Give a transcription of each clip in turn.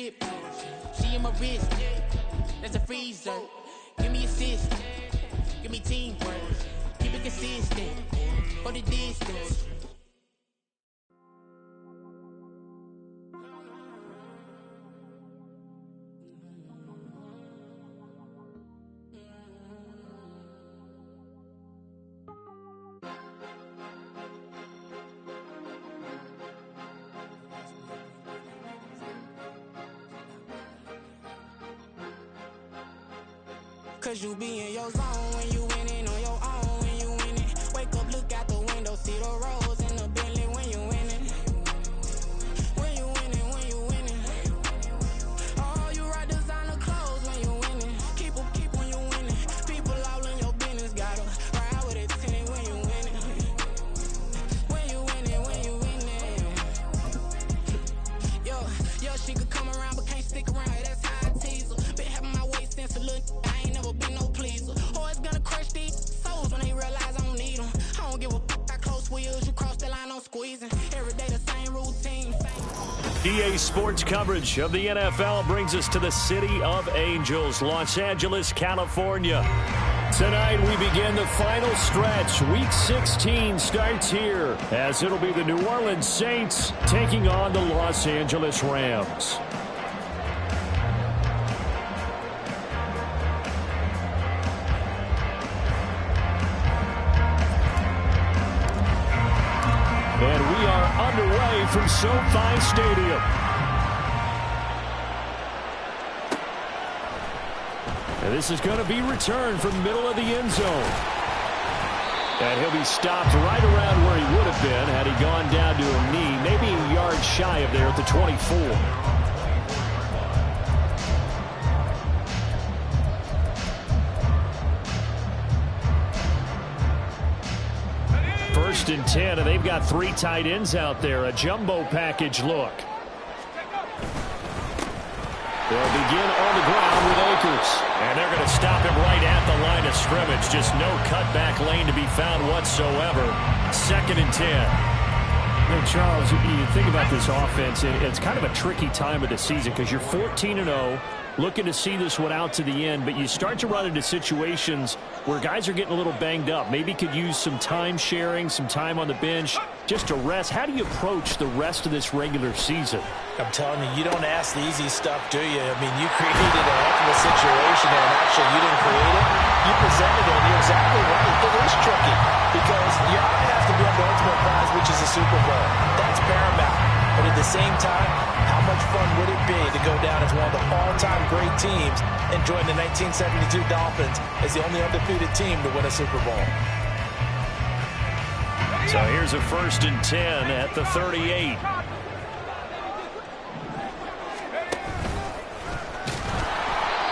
drip. She in my wrist. That's a freezer. Give me assist. Give me teamwork. Keep it consistent. For the distance. Cause you be in your zone when you winning on your own when you winning. Wake up, look out the window, see the rose in the Bentley when you winning. When you winning, when you winning. Oh, you rock designer clothes when you winning. Keep when you winning. People all in your business, gotta ride with it tinted when you winning. When you winning, when you winning. Yo, she could come around but can't stick around. That's how I tease her. Been having my waist since a little. Been no pleaser. Always gonna crush these souls when they realize I don't need them. I don't give a f*** how close wheels. You cross the line, I'm squeezing. Every day the same routine. EA Sports coverage of the NFL brings us to the City of Angels, Los Angeles, California. Tonight we begin the final stretch. Week 16 starts here as it'll be the New Orleans Saints taking on the Los Angeles Rams. And we are underway from SoFi Stadium. And this is going to be returned from the middle of the end zone. And he'll be stopped right around where he would have been had he gone down to a knee, maybe a yard shy of there at the 24. First and 10, and they've got three tight ends out there. A jumbo package look. They'll begin on the ground with Akers. And they're going to stop him right at the line of scrimmage. Just no cutback lane to be found whatsoever. Second and 10. Hey, Charles, you think about this offense, it's kind of a tricky time of the season because you're 14-0, looking to see this one out to the end, but you start to run into situations where guys are getting a little banged up. Maybe could use some time sharing, some time on the bench just to rest. How do you approach the rest of this regular season? I'm telling you, you don't ask the easy stuff, do you? I mean, you created a heck of a situation, and actually you didn't create it. You presented it, and you're exactly right. It is tricky because your eye has to be on the ultimate prize, which is the Super Bowl. That's paramount. But at the same time, how much fun would it be to go down as one of the all-time great teams and join the 1972 Dolphins as the only undefeated team to win a Super Bowl? So here's a first and 10 at the 38.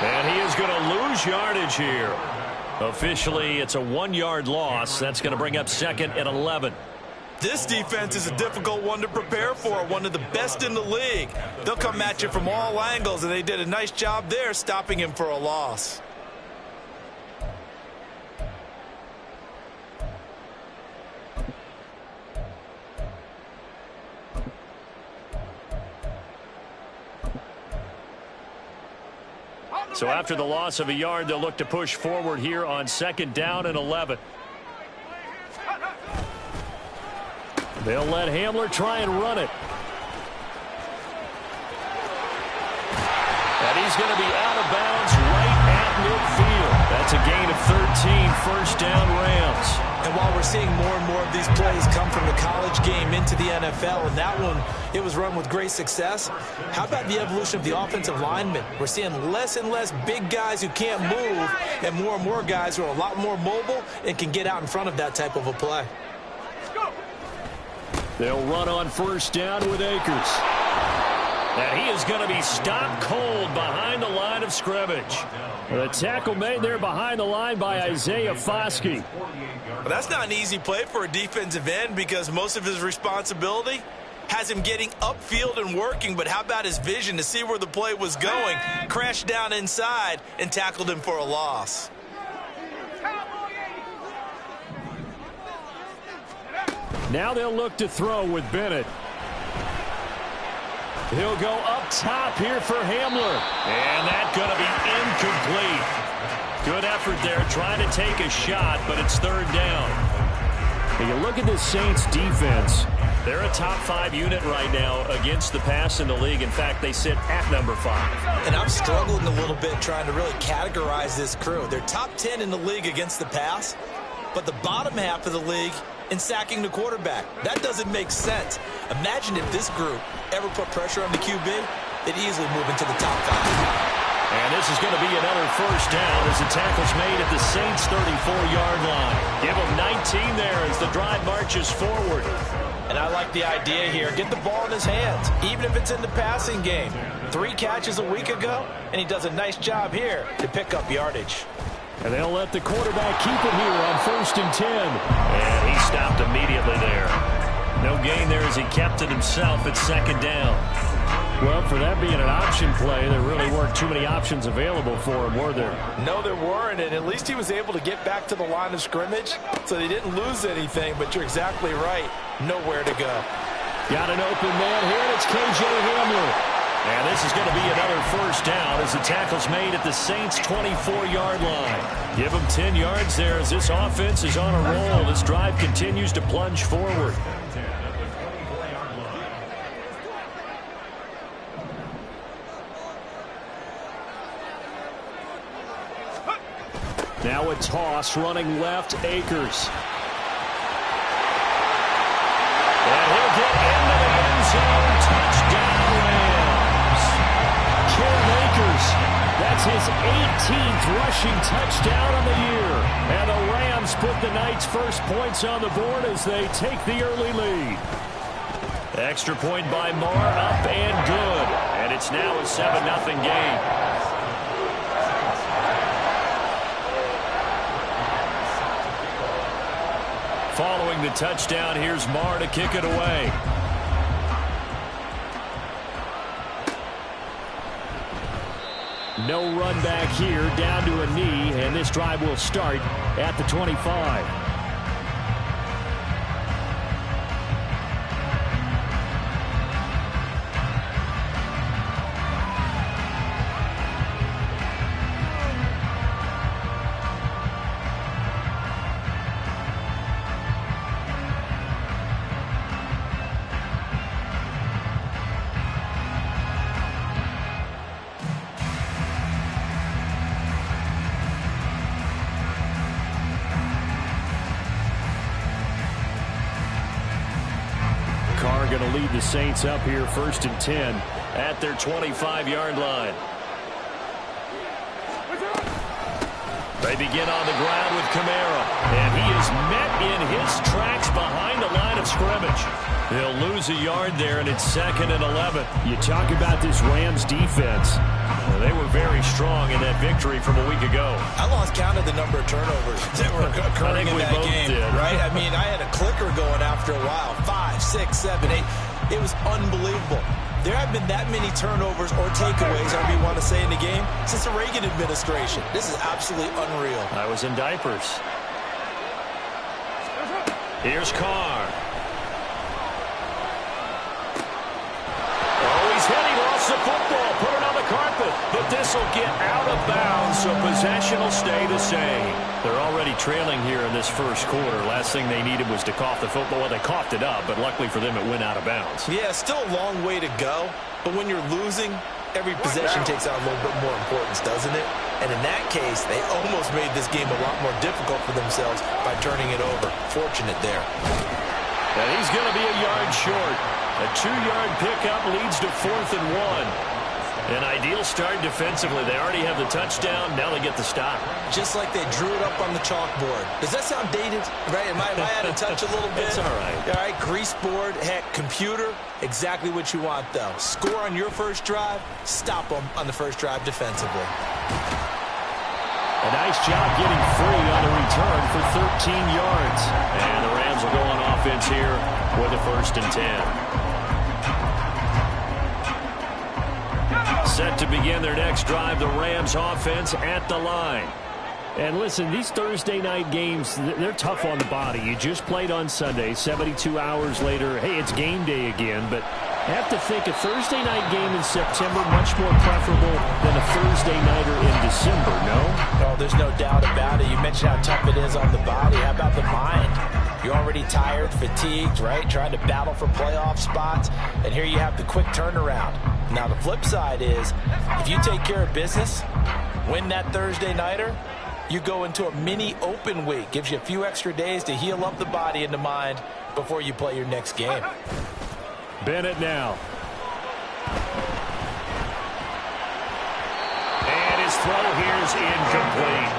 And he is going to lose yardage here. Officially, it's a 1-yard loss. That's going to bring up second and 11. This defense is a difficult one to prepare for, one of the best in the league. They'll come at you from all angles, and they did a nice job there stopping him for a loss. So after the loss of a yard, they'll look to push forward here on second down and 11. They'll let Hamler try and run it. And he's going to be out of bounds right at midfield. That's a gain of 13, first down Rams. And while we're seeing more and more of these plays come from the college game into the NFL, and that one, it was run with great success, how about the evolution of the offensive linemen? We're seeing less and less big guys who can't move, and more guys who are a lot more mobile and can get out in front of that type of a play. They'll run on first down with Akers. And he is going to be stopped cold behind the line of scrimmage. The tackle made there behind the line by Isaiah Foskey. Well, that's not an easy play for a defensive end because most of his responsibility has him getting upfield and working, but how about his vision to see where the play was going? Crashed down inside and tackled him for a loss. Now they'll look to throw with Bennett. He'll go up top here for Hamler. And that's going to be incomplete. Good effort there trying to take a shot, but it's third down. And you look at this Saints defense. They're a top 5 unit right now against the pass in the league. In fact, they sit at number 5. And I'm struggling a little bit trying to really categorize this crew. They're top 10 in the league against the pass, but the bottom half of the league in sacking the quarterback. That doesn't make sense. Imagine if this group ever put pressure on the QB, they'd easily move into the top 5. And this is going to be another first down as the tackle's made at the Saints' 34-yard line. Give them 19 there as the drive marches forward. And I like the idea here. Get the ball in his hands, even if it's in the passing game. 3 catches a week ago, and he does a nice job here to pick up yardage. And they'll let the quarterback keep it here on 1st and 10. And he stopped immediately there. No gain there as he kept it himself at 2nd down. Well, for that being an option play, there really weren't too many options available for him, were there? No, there weren't, and at least he was able to get back to the line of scrimmage, so they didn't lose anything, but you're exactly right. Nowhere to go. Got an open man here, and it's K.J. Hamler. And this is going to be another first down as the tackle's made at the Saints' 24-yard line. Give them 10 yards there as this offense is on a roll. This drive continues to plunge forward. Now a toss running left, Akers. And he'll get into the end zone. Touchdown, Rams. Cam Akers, that's his 18th rushing touchdown on the year. And the Rams put the night's first points on the board as they take the early lead. Extra point by Marr, up and good. And it's now a 7-0 game. Following the touchdown, here's Marr to kick it away. No run back here, down to a knee, and this drive will start at the 25. Going to lead the Saints up here 1st and 10 at their 25-yard line. They begin on the ground with Kamara, and he is met in his tracks behind the line of scrimmage. He'll lose a yard there, and it's 2nd and 11. You talk about this Rams defense. Well, they were very strong in that victory from a week ago. I lost count of the number of turnovers that were occurring in that game. Right? I mean, I had a clicker going after a while. 5, 6, 7, 8. It was unbelievable. There have been that many turnovers or takeaways, however you want to say, in the game since the Reagan administration. This is absolutely unreal. I was in diapers. Here's Carr. Oh, he's hit. He lost the football. Put it on the carpet. But this will get out of bounds, so possession will stay the same. They're already trailing here in this first quarter. Last thing they needed was to cough the football. Well, they coughed it up, but luckily for them, it went out of bounds. Yeah, still a long way to go. But when you're losing, every possession takes on a little bit more importance, doesn't it? And in that case, they almost made this game a lot more difficult for themselves by turning it over. Fortunate there. And he's going to be a yard short. A 2-yard pickup leads to 4th and 1. An ideal start defensively. They already have the touchdown. Now they get the stop. Just like they drew it up on the chalkboard. Does that sound dated? Right? Am I out of touch a little bit? It's all right. All right, grease board, heck, computer. Exactly what you want, though. Score on your first drive. Stop them on the first drive defensively. A nice job getting free on the return for 13 yards. And the Rams will go on offense here with a 1st and 10. Set to begin their next drive, the Rams offense at the line. And listen, these Thursday night games, they're tough on the body. You just played on Sunday, 72 hours later. Hey, it's game day again, but I have to think a Thursday night game in September much more preferable than a Thursday nighter in December, no? Oh, there's no doubt about it. You mentioned how tough it is on the body. How about the mind? You're already tired, fatigued, right? Trying to battle for playoff spots. And here you have the quick turnaround. Now, the flip side is, if you take care of business, win that Thursday nighter, you go into a mini open week. Gives you a few extra days to heal up the body and the mind before you play your next game. Bennett now. And his throw here is incomplete.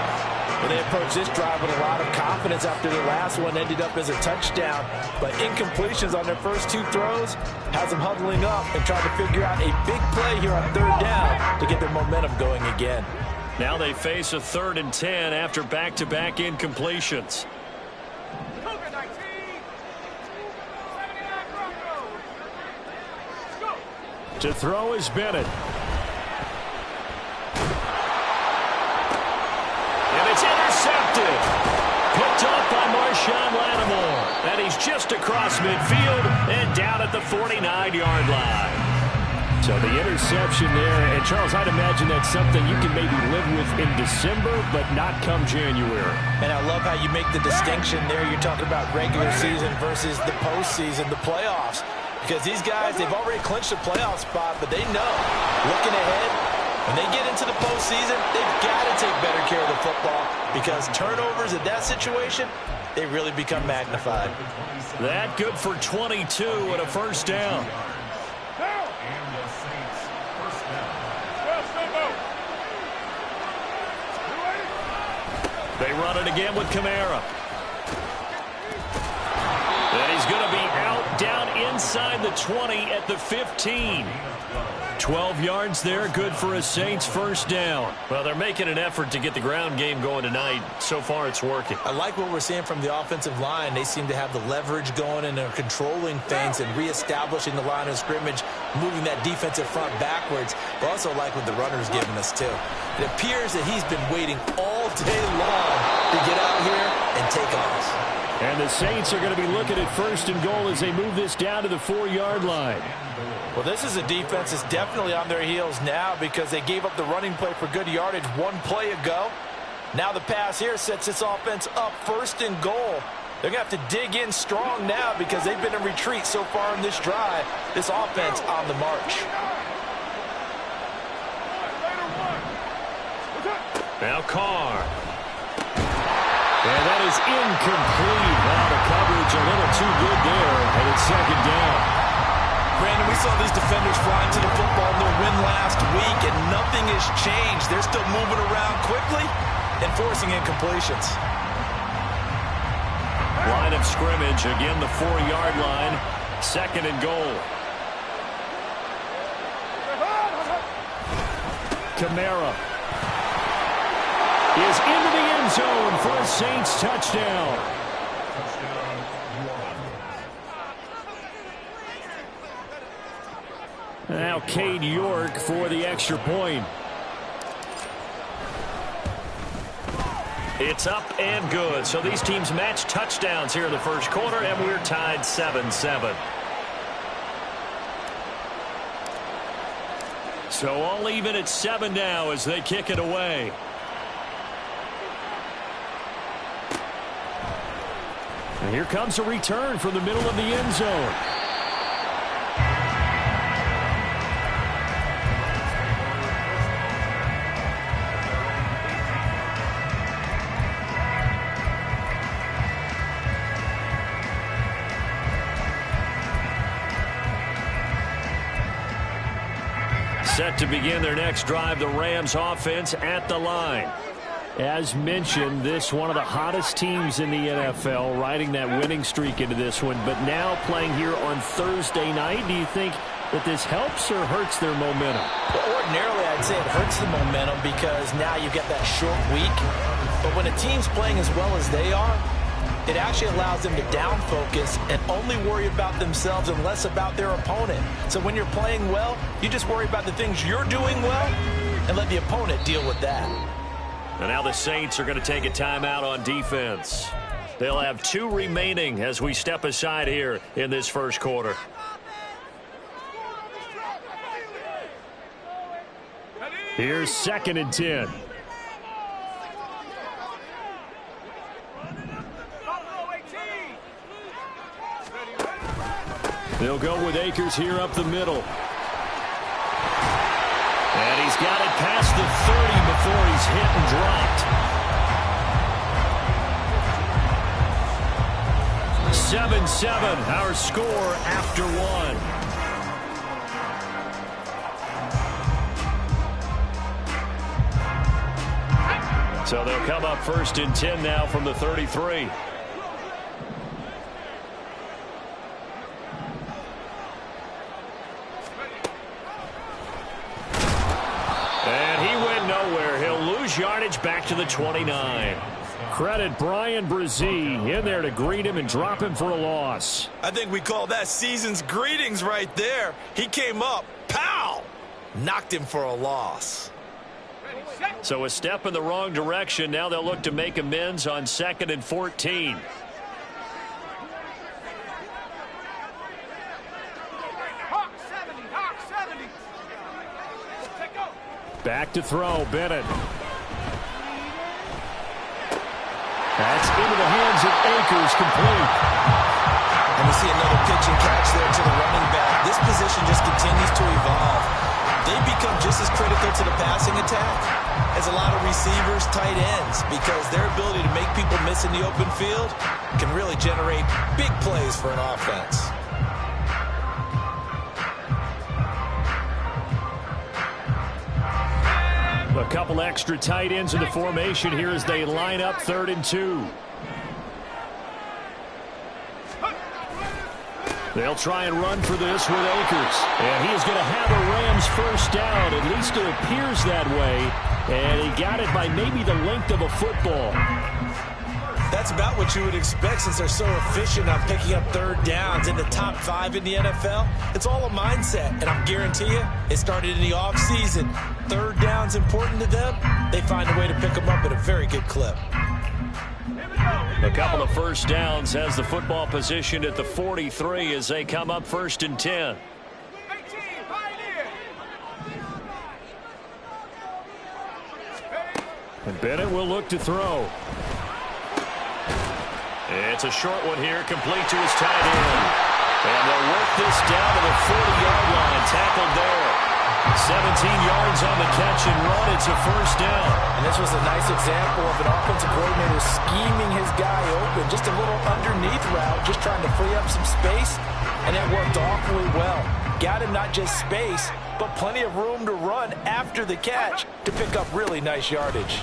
Well, they approached this drive with a lot of confidence after the last one ended up as a touchdown. But incompletions on their first two throws has them huddling up and trying to figure out a big play here on third down to get their momentum going again. Now they face a 3rd and 10 after back-to-back incompletions. To throw is Bennett. And it's intercepted. Picked off by Marshawn Lattimore. And he's just across midfield and down at the 49-yard line. So the interception there. And, Charles, I'd imagine that's something you can maybe live with in December, but not come January. And I love how you make the distinction there. You're talking about regular season versus the postseason, the playoffs. Because these guys, they've already clinched a playoff spot, but they know, looking ahead, when they get into the postseason, they've got to take better care of the football because turnovers in that situation, they really become magnified. That good for 22 and a first down. They run it again with Kamara. And he's going to be out down inside the 20 at the 15. 12 yards there, good for a Saints first down. Well, they're making an effort to get the ground game going tonight. So far, it's working. I like what we're seeing from the offensive line. They seem to have the leverage going and they're controlling things and reestablishing the line of scrimmage, moving that defensive front backwards. But also like what the runner's giving us, too. It appears that he's been waiting all day long to get out here and take off. And the Saints are going to be looking at 1st and goal as they move this down to the 4-yard line. Well, this is a defense that's definitely on their heels now because they gave up the running play for good yardage one play ago. Now the pass here sets this offense up 1st and goal. They're going to have to dig in strong now because they've been in retreat so far in this drive. This offense on the march. Now Carr. And that is incomplete. Now the coverage a little too good there, and it's 2nd down. Brandon, we saw these defenders flying to the football in their win last week, and nothing has changed. They're still moving around quickly and forcing incompletions. Line of scrimmage, again the 4-yard line, 2nd and goal. Kamara is into the end zone for a Saints touchdown. Now Cade York for the extra point. It's up and good. So these teams match touchdowns here in the first quarter, and we're tied 7-7. So all even at 7 now as they kick it away. And here comes a return from the middle of the end zone. Set to begin their next drive, the Rams offense at the line. As mentioned, this one of the hottest teams in the NFL, riding that winning streak into this one, but now playing here on Thursday night. Do you think that this helps or hurts their momentum? Well, ordinarily, I'd say it hurts the momentum because now you get that short week. But when a team's playing as well as they are, it actually allows them to down focus and only worry about themselves and less about their opponent. So when you're playing well, you just worry about the things you're doing well and let the opponent deal with that. And now the Saints are going to take a timeout on defense. They'll have 2 remaining as we step aside here in this first quarter. Here's 2nd and 10. They'll go with Akers here up the middle. And he's got it past the 30 before he's hit and dropped. 7-7, our score after 1. So they'll come up 1st and 10 now from the 33. Yardage back to the 29. Credit Brian Brzee in there to greet him and drop him for a loss. I think we call that season's greetings right there. He came up, pow, knocked him for a loss. So a step in the wrong direction. Now they'll look to make amends on 2nd and 14. Back to throw, Bennett. That's into the hands of Akers, complete. And we see another pitch and catch there to the running back. This position just continues to evolve. They become just as critical to the passing attack as a lot of receivers, tight ends, because their ability to make people miss in the open field can really generate big plays for an offense. A couple extra tight ends in the formation here as they line up 3rd and 2. They'll try and run for this with Akers. And he is going to have a Rams first down. At least it appears that way. And he got it by maybe the length of a football. That's about what you would expect since they're so efficient on picking up 3rd downs in the top 5 in the NFL. It's all a mindset, and I guarantee you it started in the offseason. 3rd down's important to them. They find a way to pick them up at a very good clip. A couple of first downs has the football positioned at the 43 as they come up 1st and 10. And Bennett will look to throw. It's a short one here, complete to his tight end. And they'll work this down to the 40-yard line, tackled there. 17 yards on the catch and run. It's a first down. And this was a nice example of an offensive coordinator scheming his guy open. Just a little underneath route, just trying to free up some space. And it worked awfully well. Got him not just space, but plenty of room to run after the catch to pick up really nice yardage.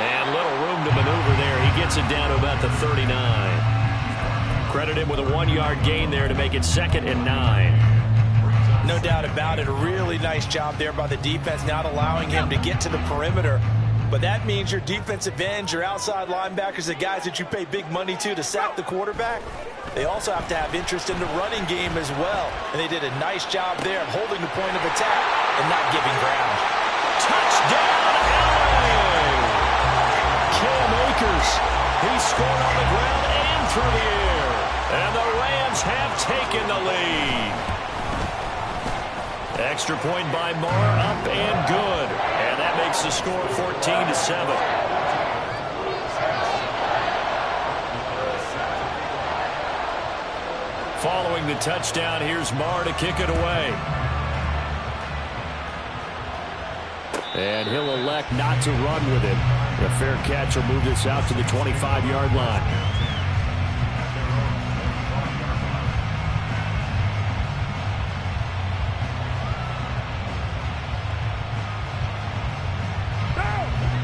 And little room to maneuver there. He gets it down to about the 39. Credit him with a 1-yard gain there to make it 2nd and 9. No doubt about it. A really nice job there by the defense, not allowing him to get to the perimeter. But that means your defensive ends, your outside linebackers, the guys that you pay big money to sack the quarterback, they also have to have interest in the running game as well. And they did a nice job there of holding the point of attack and not giving ground. Touchdown, LA! Cam Akers, he scored on the ground and through the air. And the Rams have taken the lead. Extra point by Marr, up and good. And that makes the score 14-7. Following the touchdown, here's Marr to kick it away. And he'll elect not to run with it. A fair catch will move this out to the 25-yard line.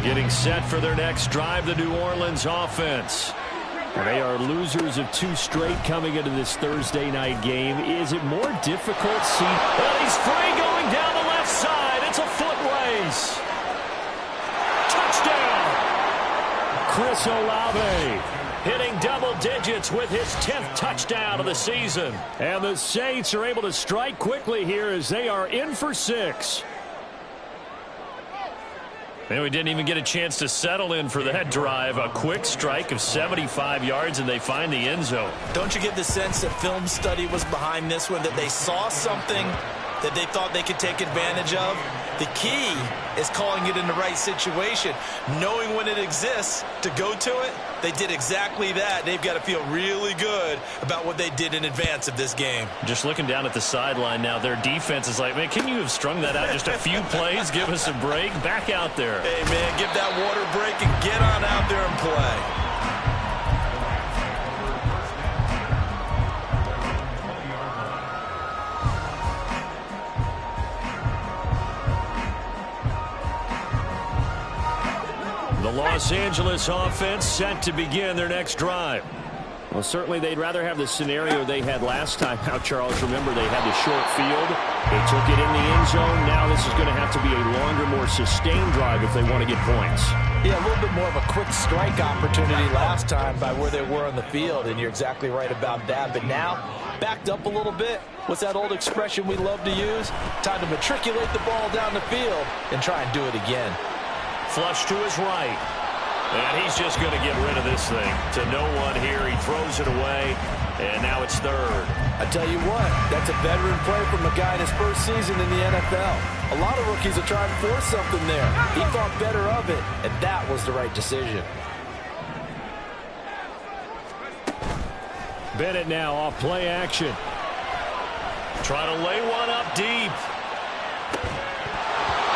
Getting set for their next drive, the New Orleans offense. They are losers of 2 straight coming into this Thursday night game. Is it more difficult? Well, he's free going down the left side. It's a foot race. Touchdown! Chris Olave hitting double digits with his 10th touchdown of the season. And the Saints are able to strike quickly here as they are in for 6. And we didn't even get a chance to settle in for that drive. A quick strike of 75 yards, and they find the end zone. Don't you get the sense that film study was behind this one, that they saw something that they thought they could take advantage of? The key is calling it in the right situation, knowing when it exists to go to it. They did exactly that. They've got to feel really good about what they did in advance of this game. Just looking down at the sideline now, their defense is like, man, can you have strung that out just a few plays? Give us a break. Back out there. Hey, man, give that water break and get on out there and play. The Los Angeles offense set to begin their next drive. Well, certainly they'd rather have the scenario they had last time. Now, Charles, remember they had the short field. They took it in the end zone. Now this is going to have to be a longer, more sustained drive if they want to get points. Yeah, a little bit more of a quick strike opportunity last time by where they were on the field, and you're exactly right about that. But now, backed up a little bit. What's that old expression we love to use? Time to matriculate the ball down the field and try and do it again. Flush to his right. And he's just going to get rid of this thing. To no one here. He throws it away. And now it's third. I tell you what, that's a veteran play from a guy in his first season in the NFL. A lot of rookies are trying to force something there. He thought better of it, and that was the right decision. Bennett now off play action. Trying to lay one up deep.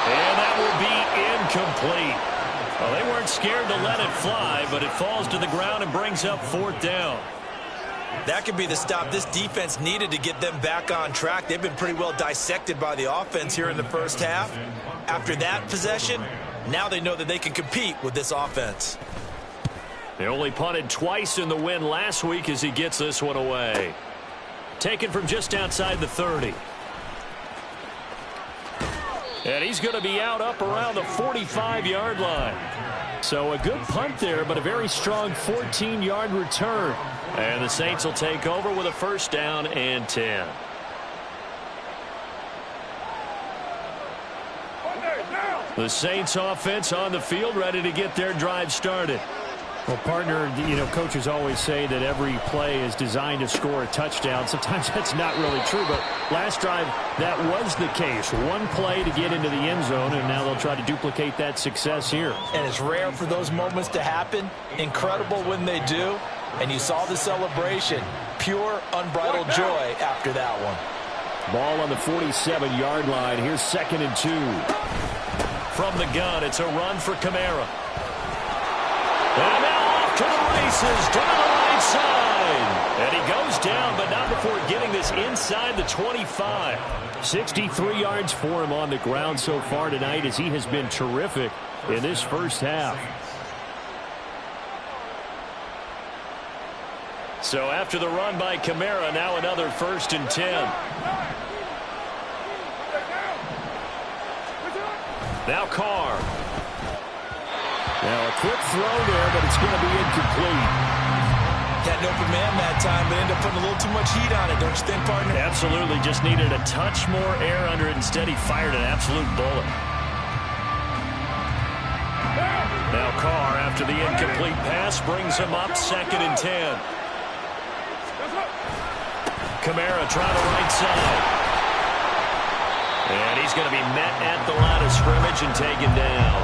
And that will be incomplete. Well, they weren't scared to let it fly, but it falls to the ground and brings up fourth down. That could be the stop this defense needed to get them back on track. They've been pretty well dissected by the offense here in the first half. After that possession, now they know that they can compete with this offense. They only punted twice in the win last week as he gets this one away. Taken from just outside the 30. And he's going to be out up around the 45-yard line. So a good punt there, but a very strong 14-yard return. And the Saints will take over with a first down and 10. The Saints offense on the field, ready to get their drive started. Well, partner, you know, coaches always say that every play is designed to score a touchdown. Sometimes that's not really true, but last drive, that was the case. One play to get into the end zone, and now they'll try to duplicate that success here. And it's rare for those moments to happen. Incredible when they do. And you saw the celebration. Pure, unbridled joy after that one. Ball on the 47-yard line. Here's 2nd and 2. From the gun, it's a run for Kamara. And now off to the races, down the right side. And he goes down, but not before getting this inside the 25. 63 yards for him on the ground so far tonight, as he has been terrific in this first half. So after the run by Kamara, now another 1st and 10. Now Carr. Now a quick throw there, but it's going to be incomplete. Had an open man that time, but ended up putting a little too much heat on it, don't you think, partner? Absolutely. Just needed a touch more air under it. Instead, he fired an absolute bullet. Now Carr, after the incomplete pass, brings him up 2nd and 10. Kamara trying the right side. And he's going to be met at the line of scrimmage and taken down.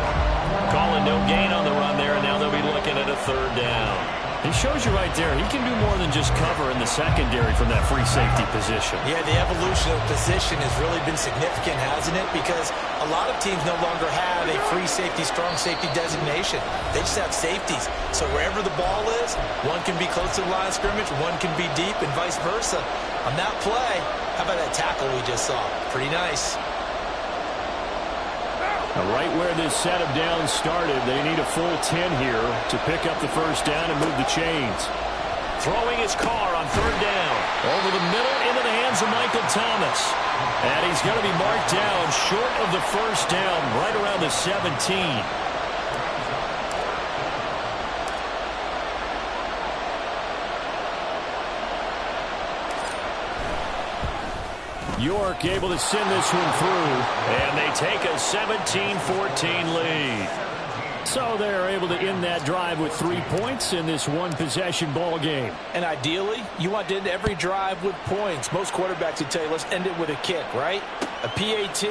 Calling no gain on the run there, and now they'll be looking at a 3rd down. He shows you right there, he can do more than just cover in the secondary from that free safety position. Yeah, the evolution of position has really been significant, hasn't it? Because a lot of teams no longer have a free safety, strong safety designation. They just have safeties. So wherever the ball is, one can be close to the line of scrimmage, one can be deep, and vice versa. On that play, how about that tackle we just saw? Pretty nice. Right where this set of downs started, they need a full 10 here to pick up the first down and move the chains. Throwing his Carr on 3rd down. Over the middle into the hands of Michael Thomas. And he's going to be marked down short of the first down, right around the 17. York able to send this one through, and they take a 17-14 lead. So they're able to end that drive with 3 points in this one-possession ball game. And ideally, you want to end every drive with points. Most quarterbacks would tell you, let's end it with a kick, right? A PAT,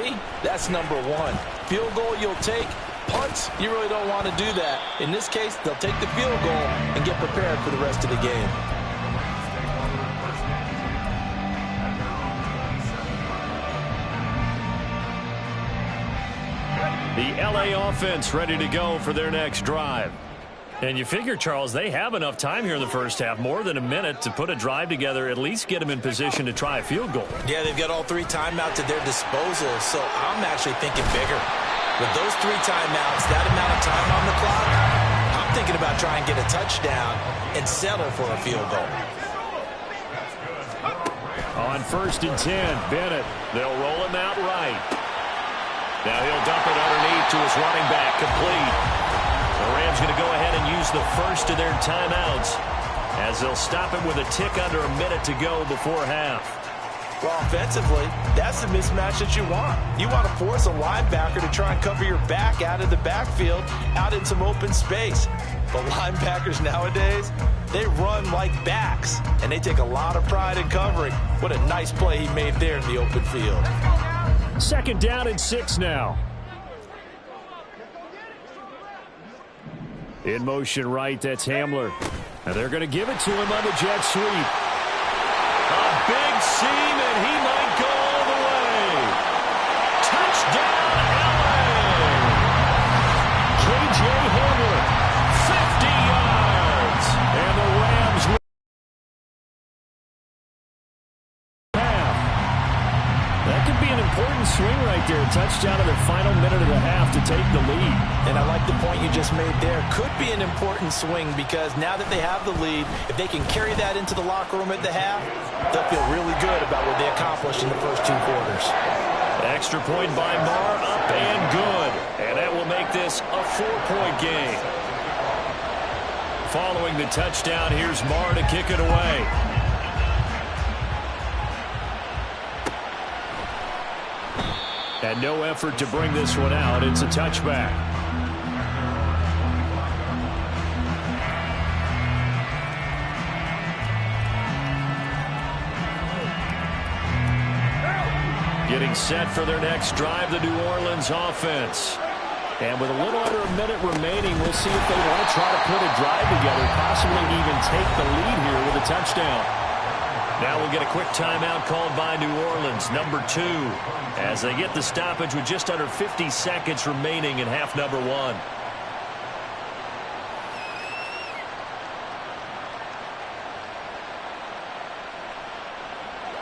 that's number one. Field goal you'll take. Punts, you really don't want to do that. In this case, they'll take the field goal and get prepared for the rest of the game. The LA offense ready to go for their next drive. And you figure, Charles, they have enough time here in the first half, more than a minute, to put a drive together, at least get them in position to try a field goal. Yeah, they've got all 3 timeouts at their disposal, so I'm actually thinking bigger. With those 3 timeouts, that amount of time on the clock, I'm thinking about trying to get a touchdown and settle for a field goal. On 1st and 10, Bennett. They'll roll him out right. Now he'll dump it underneath to his running back, complete. The Rams going to go ahead and use the first of their timeouts as they'll stop it with a tick under a minute to go before half. Well, offensively, that's the mismatch that you want. You want to force a linebacker to try and cover your back out of the backfield, out in some open space. But linebackers nowadays, they run like backs, and they take a lot of pride in covering. What a nice play he made there in the open field. 2nd down and 6 now. In motion right, that's Hamler. And they're going to give it to him on the jet sweep. A big seam, and he might go all the way. Touchdown, LA! K.J. Hamler, 50 yards. And the Rams win. That could be an important swing right there. Touchdown in the final minute of the half to take the lead. And I like the point you just made there. Could be an important swing because now that they have the lead, if they can carry that into the locker room at the half, they'll feel really good about what they accomplished in the first 2 quarters. Extra point by Marr, up and good. And that will make this a 4-point game. Following the touchdown, here's Marr to kick it away. And no effort to bring this one out. It's a touchback. Getting set for their next drive, the New Orleans offense. And with a little under a minute remaining, we'll see if they want to try to put a drive together, possibly even take the lead here with a touchdown. Now we'll get a quick timeout called by New Orleans, number 2, as they get the stoppage with just under 50 seconds remaining in half number 1.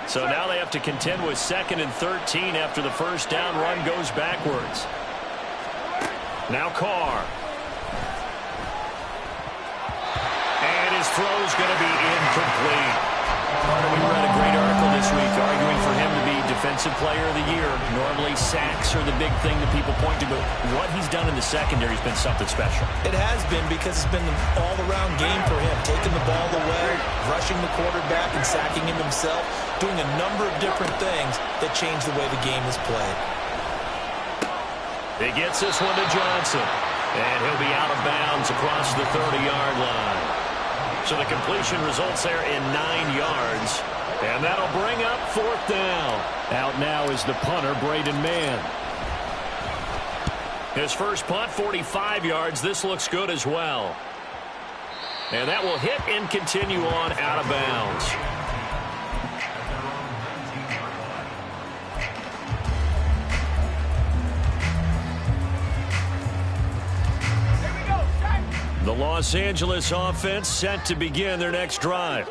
So now they have to contend with 2nd and 13 after the first down run goes backwards. Now Carr. And his throw's going to be incomplete. We read a great article this week arguing for him to be Defensive Player of the Year. Normally sacks are the big thing that people point to, but what he's done in the secondary has been something special. It has been because it's been an all-around game for him, taking the ball away, rushing the quarterback and sacking him himself, doing a number of different things that change the way the game is played. He gets this one to Johnson, and he'll be out of bounds across the 30-yard line. So the completion results there in 9 yards. And that'll bring up 4th down. Out now is the punter, Braden Mann. His first punt, 45 yards. This looks good as well. And that will hit and continue on out of bounds. The Los Angeles offense set to begin their next drive.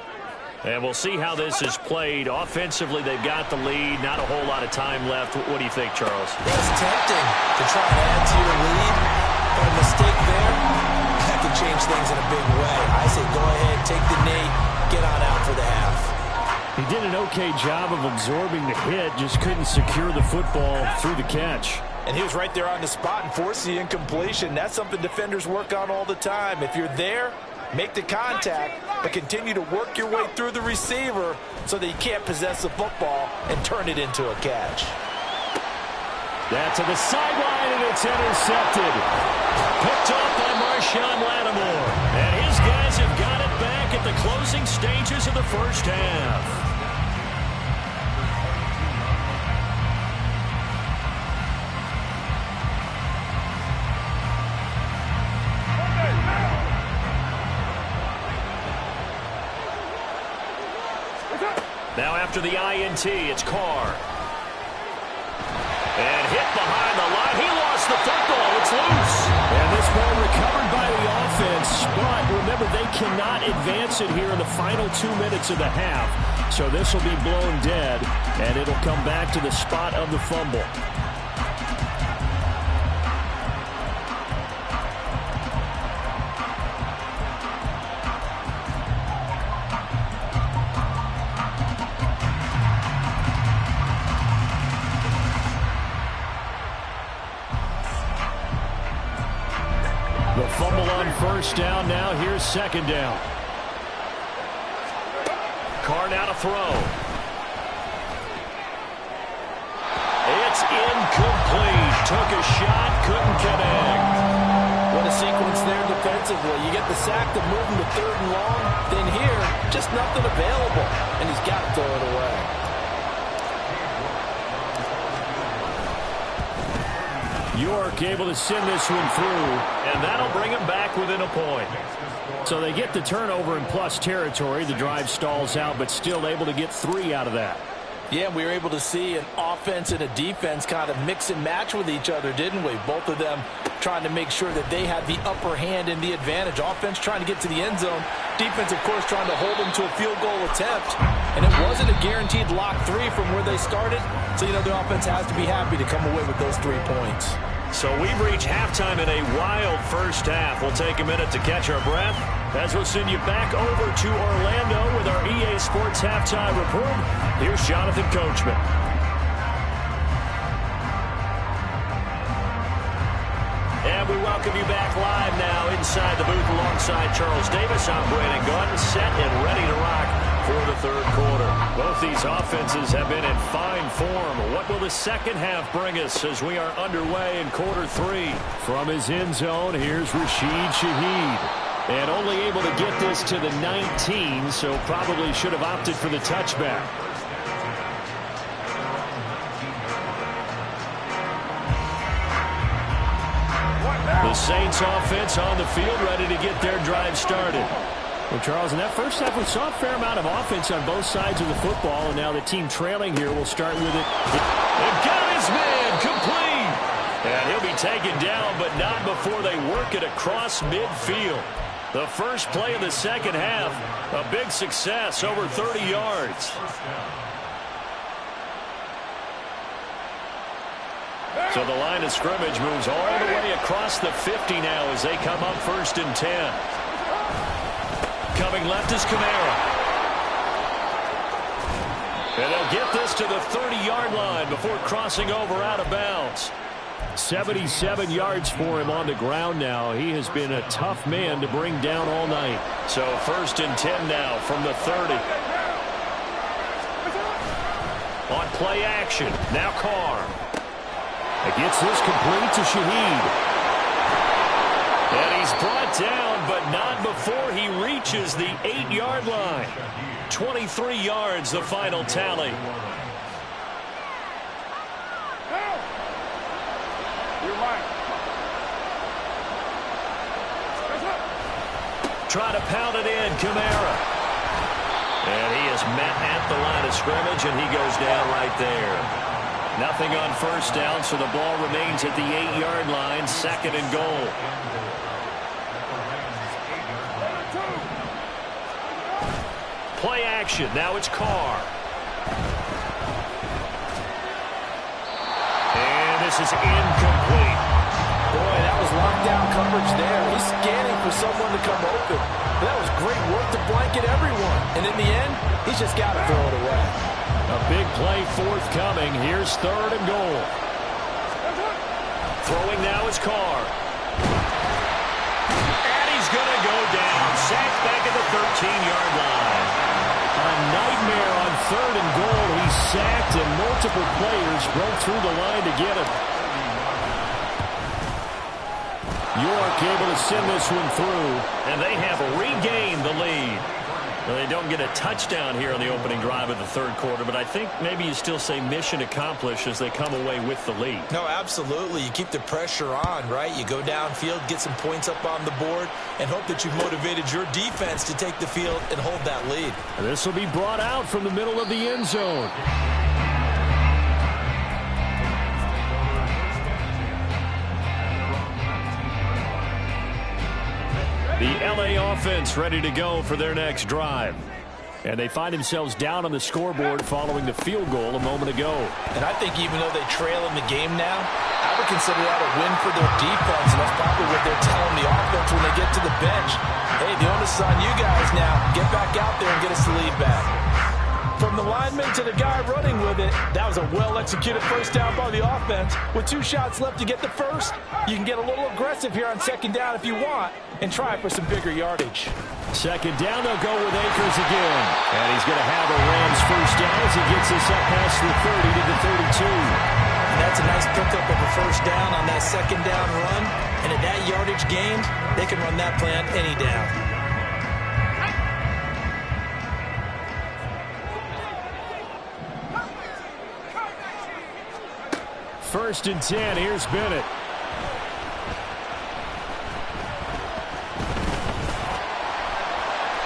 And we'll see how this is played. Offensively, they've got the lead. Not a whole lot of time left. What do you think, Charles? It's tempting to try and add to your lead, but a mistake there, that can change things in a big way. I say go ahead, take the knee, get on out for the half. He did an okay job of absorbing the hit, just couldn't secure the football through the catch. And he was right there on the spot and forced the incompletion. That's something defenders work on all the time. If you're there, make the contact, but continue to work your way through the receiver so that you can't possess the football and turn it into a catch. That's to the sideline, and it's intercepted. Picked up by Marshawn Lattimore. And his guys have got it back at the closing stages of the first half. Now after the INT, it's Carr. And hit behind the line. He lost the football. It's loose. And this ball recovered by the offense. But remember, they cannot advance it here in the final 2 minutes of the half. So this will be blown dead, and it'll come back to the spot of the fumble. The fumble on first down. Now here's second down. Carr now to throw. It's incomplete. Took a shot, couldn't connect. What a sequence there defensively. You get the sack to move him to 3rd and long. Then here, just nothing available. And he's got to throw it away. York able to send this one through, and that'll bring him back within a point. So they get the turnover in plus territory. The drive stalls out, but still able to get 3 out of that. Yeah, we were able to see an offense and a defense kind of mix and match with each other, didn't we? Both of them trying to make sure that they had the upper hand and the advantage. Offense trying to get to the end zone. Defense, of course, trying to hold them to a field goal attempt. And it wasn't a guaranteed lock 3 from where they started. So, you know, the offense has to be happy to come away with those 3 points. So we've reached halftime in a wild first half. We'll take a minute to catch our breath as we'll send you back over to Orlando with our EA Sports Halftime Report. Here's Jonathan Coachman. And we welcome you back live now inside the booth alongside Charles Davis. I'm Brandon Gaudin, set and ready to rock for the 3rd quarter. Both these offenses have been in fine form. What will the second half bring us as we are underway in quarter 3? From his end zone, here's Rashid Shaheed. And only able to get this to the 19, so probably should have opted for the touchback. The Saints offense on the field, ready to get their drive started. Well, Charles, in that first half, we saw a fair amount of offense on both sides of the football, and now the team trailing here will start with it. They've got his man complete. And he'll be taken down, but not before they work it across midfield. The first play of the second half, a big success, over 30 yards. So the line of scrimmage moves all the way across the 50 now as they come up 1st and 10. Coming left is Kamara. And they'll get this to the 30-yard line before crossing over out of bounds. 77 yards for him on the ground now. He has been a tough man to bring down all night. So 1st and 10 now from the 30. On play action, now Carr. It gets this complete to Shaheed. And he's brought down, but not before he reaches the 8-yard line. 23 yards, the final tally. Try to pound it in, Kamara. And he is met at the line of scrimmage, and he goes down right there. Nothing on first down, so the ball remains at the 8-yard line, 2nd and goal. Play action. Now it's Carr. And this is incomplete. Boy, that was lockdown coverage there. He's scanning for someone to come open. That was great work to blanket everyone. And in the end, he's just got to throw it away. A big play forthcoming. Here's 3rd and goal. Throwing now is Carr. And he's going to go down. Sacked back at the 13-yard line. A nightmare on 3rd and goal. He's sacked, and multiple players broke through the line to get him. York able to send this one through, and they have regained the lead. Well, they don't get a touchdown here on the opening drive of the third quarter, but I think maybe you still say mission accomplished as they come away with the lead. No, absolutely. You keep the pressure on, right? You go downfield, get some points up on the board, and hope that you've motivated your defense to take the field and hold that lead. And this will be brought out from the middle of the end zone. The LA offense ready to go for their next drive. And they find themselves down on the scoreboard following the field goal a moment ago. And I think even though they trail in the game now, I would consider that a win for their defense, and that's probably what they're telling the offense when they get to the bench. Hey, the onus is on you guys now. Get back out there and get us the lead back. From the lineman to the guy running with it, that was a well-executed first down by the offense. With 2 shots left to get the first, you can get a little aggressive here on second down if you want and try for some bigger yardage. Second down, they'll go with Akers again. And he's going to have a Rams first down as he gets this up past the 30 to the 32. And that's a nice pickup of a first down on that second down run. And at that yardage gain, they can run that play on any down. First and 10, here's Bennett.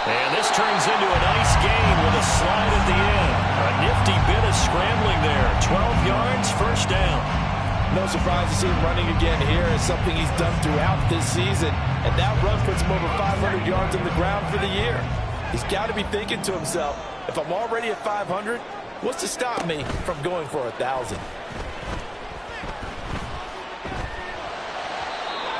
And this turns into a nice gain with a slide at the end. A nifty bit of scrambling there. 12 yards, first down. No surprise to see him running again here. It's something he's done throughout this season. And that run puts him over 500 yards on the ground for the year. He's got to be thinking to himself, if I'm already at 500, what's to stop me from going for 1,000?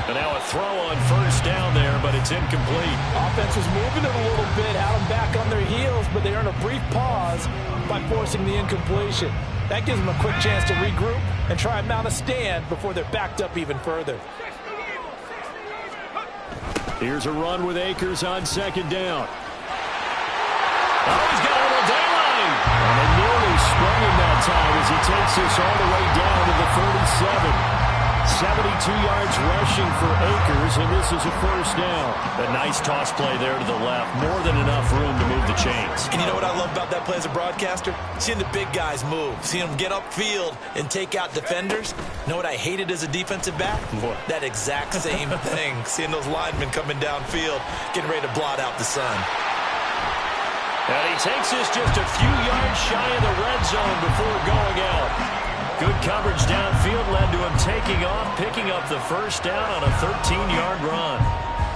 And now a throw on first down there, but it's incomplete. Offense was moving it a little bit, had them back on their heels, but they earn a brief pause by forcing the incompletion. That gives them a quick chance to regroup and try and mount a stand before they're backed up even further. Here's a run with Akers on second down. Oh, he's got a little daylight. And they nearly sprung him that time as he takes this all the way down to the 37. 72 yards rushing for Akers, and this is a first down. A nice toss play there to the left. More than enough room to move the chains. And you know what I love about that play as a broadcaster? Seeing the big guys move. Seeing them get upfield and take out defenders. You know what I hated as a defensive back? What? That exact same thing. Seeing those linemen coming downfield, getting ready to blot out the sun. And he takes this just a few yards shy of the red zone before going out. Good coverage downfield led to him taking off, picking up the first down on a 13-yard run.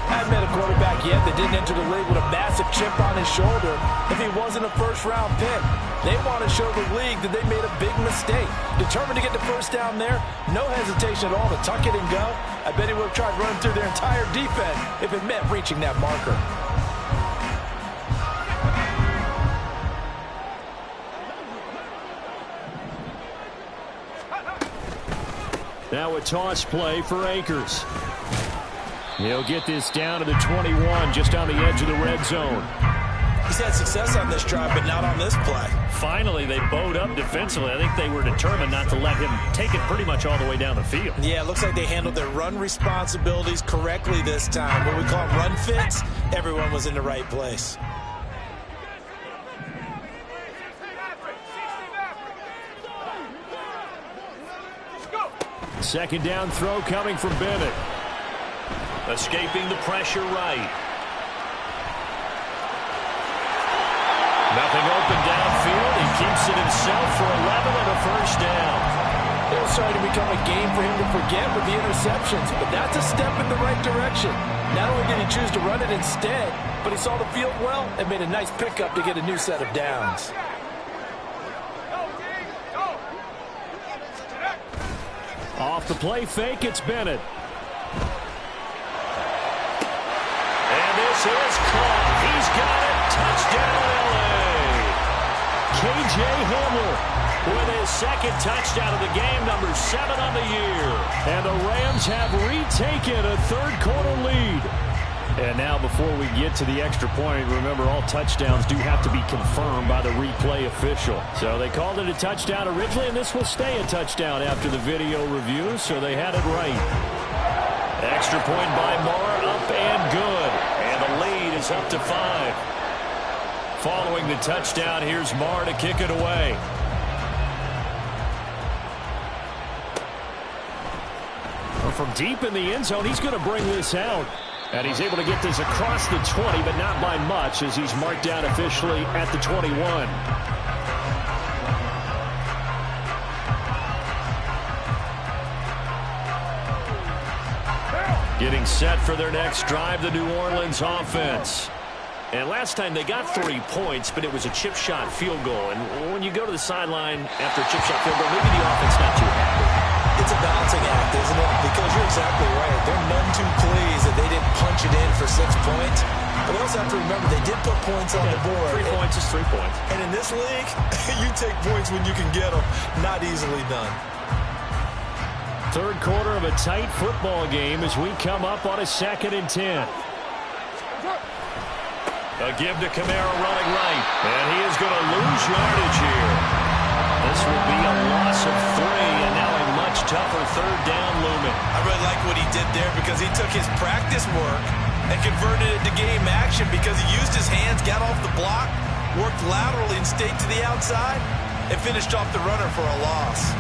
I haven't met a quarterback yet that didn't enter the league with a massive chip on his shoulder if he wasn't a first-round pick. They want to show the league that they made a big mistake. Determined to get the first down there, no hesitation at all to tuck it and go. I bet he would have tried running through their entire defense if it meant reaching that marker. Now a toss play for Akers. He'll get this down to the 21, just on the edge of the red zone. He's had success on this drive, but not on this play. Finally, they bowed up defensively. I think they were determined not to let him take it pretty much all the way down the field. Yeah, it looks like they handled their run responsibilities correctly this time. What we call them run fits, everyone was in the right place. Second down throw coming from Bennett. Escaping the pressure right. Nothing open downfield. He keeps it himself for 11 and a first down. It was starting to become a game for him to forget with the interceptions, but that's a step in the right direction. Not only did he choose to run it instead, but he saw the field well and made a nice pickup to get a new set of downs. Off the play fake, it's Bennett. And this is caught. He's got it. Touchdown, L.A. K.J. Hamler with his second touchdown of the game, number 7 on the year. And the Rams have retaken a third-quarter lead. And now before we get to the extra point, remember all touchdowns do have to be confirmed by the replay official. So they called it a touchdown originally, and this will stay a touchdown after the video review, so they had it right. Extra point by Moore, up and good. And the lead is up to 5. Following the touchdown, here's Marr to kick it away. Well, from deep in the end zone, he's going to bring this out. And he's able to get this across the 20, but not by much, as he's marked down officially at the 21. Getting set for their next drive, the New Orleans offense. And last time they got 3 points, but it was a chip shot field goal. And when you go to the sideline after a chip shot field goal, maybe the offense not too happy. It's a balancing act, isn't it? Because you're exactly right. They're none too pleased that they didn't punch it in for 6 points. But they also have to remember they did put points on the board. 3 points is 3 points. And in this league, you take points when you can get them. Not easily done. Third quarter of a tight football game as we come up on a 2nd and 10. A give to Kamara running right. And he is going to lose yardage here. This will be a loss of 3, and now a much tougher 3rd down looming. I really like what he did there because he took his practice work and converted it to game action because he used his hands, got off the block, worked laterally and stayed to the outside, and finished off the runner for a loss.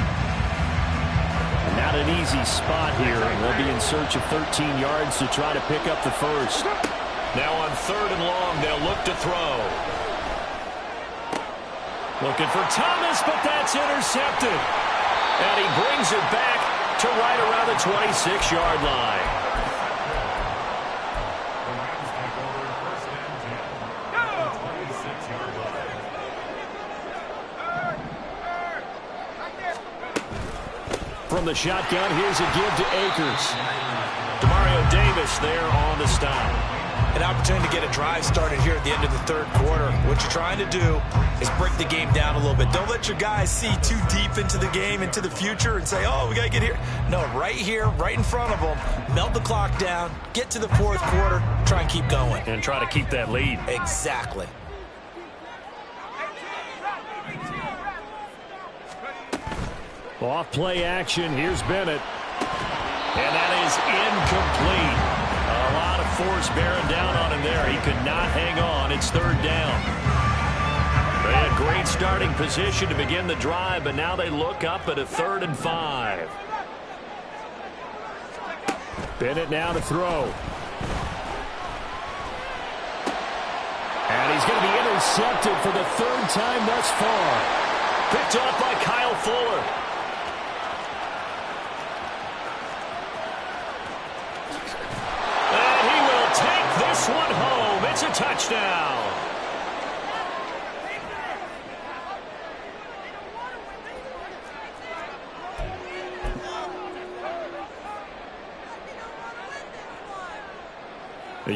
Not an easy spot here, and they'll be in search of 13 yards to try to pick up the first. Now on 3rd and long, they'll look to throw. Looking for Thomas, but that's intercepted. And he brings it back to right around the 26-yard line. From the shotgun, here's a give to Akers. Demario Davis there on the stop. An opportunity to get a drive started here at the end of the 3rd quarter. What you're trying to do is break the game down a little bit. Don't let your guys see too deep into the game, into the future, and say, oh, we got to get here. No, right here, right in front of them, melt the clock down, get to the 4th quarter, try and keep going. And try to keep that lead. Exactly. Off play action, here's Bennett. And that is incomplete. A lot of force bearing down on him there. He could not hang on. It's 3rd down. They had great starting position to begin the drive, but now they look up at a 3rd and 5. Bennett now to throw. And he's going to be intercepted for the 3rd time thus far. Picked off by Kyle Fuller. This one home. It's a touchdown.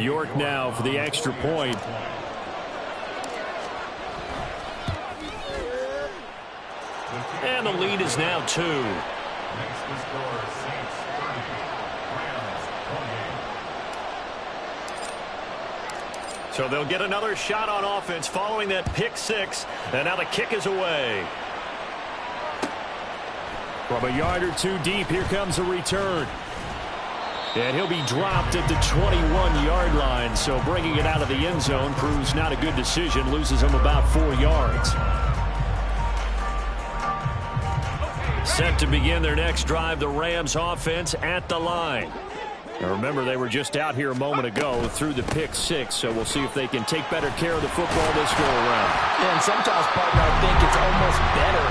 York now for the extra point. And the lead is now 2. So they'll get another shot on offense following that pick 6. And now the kick is away. From a yard or 2 deep, here comes a return. And he'll be dropped at the 21-yard line. So bringing it out of the end zone proves not a good decision. Loses him about 4 yards. Set to begin their next drive, the Rams offense at the line. Now remember, they were just out here a moment ago through the pick 6, so we'll see if they can take better care of the football this go-around. Yeah, and sometimes, partner, I think it's almost better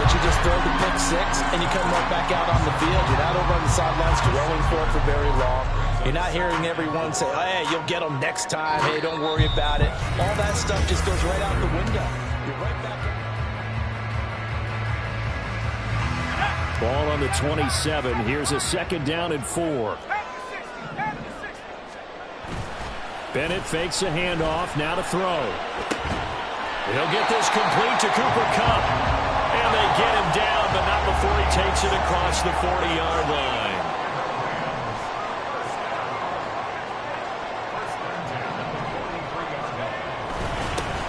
that you just throw the pick 6 and you come right back out on the field. You're not over on the sidelines dwelling for it for very long. You're not hearing everyone say, oh, hey, you'll get them next time. Hey, don't worry about it. All that stuff just goes right out the window. You're right back in. Ball on the 27. Here's a 2nd down and 4. Bennett fakes a handoff, now to throw. He'll get this complete to Cooper Kupp. And they get him down, but not before he takes it across the 40-yard line.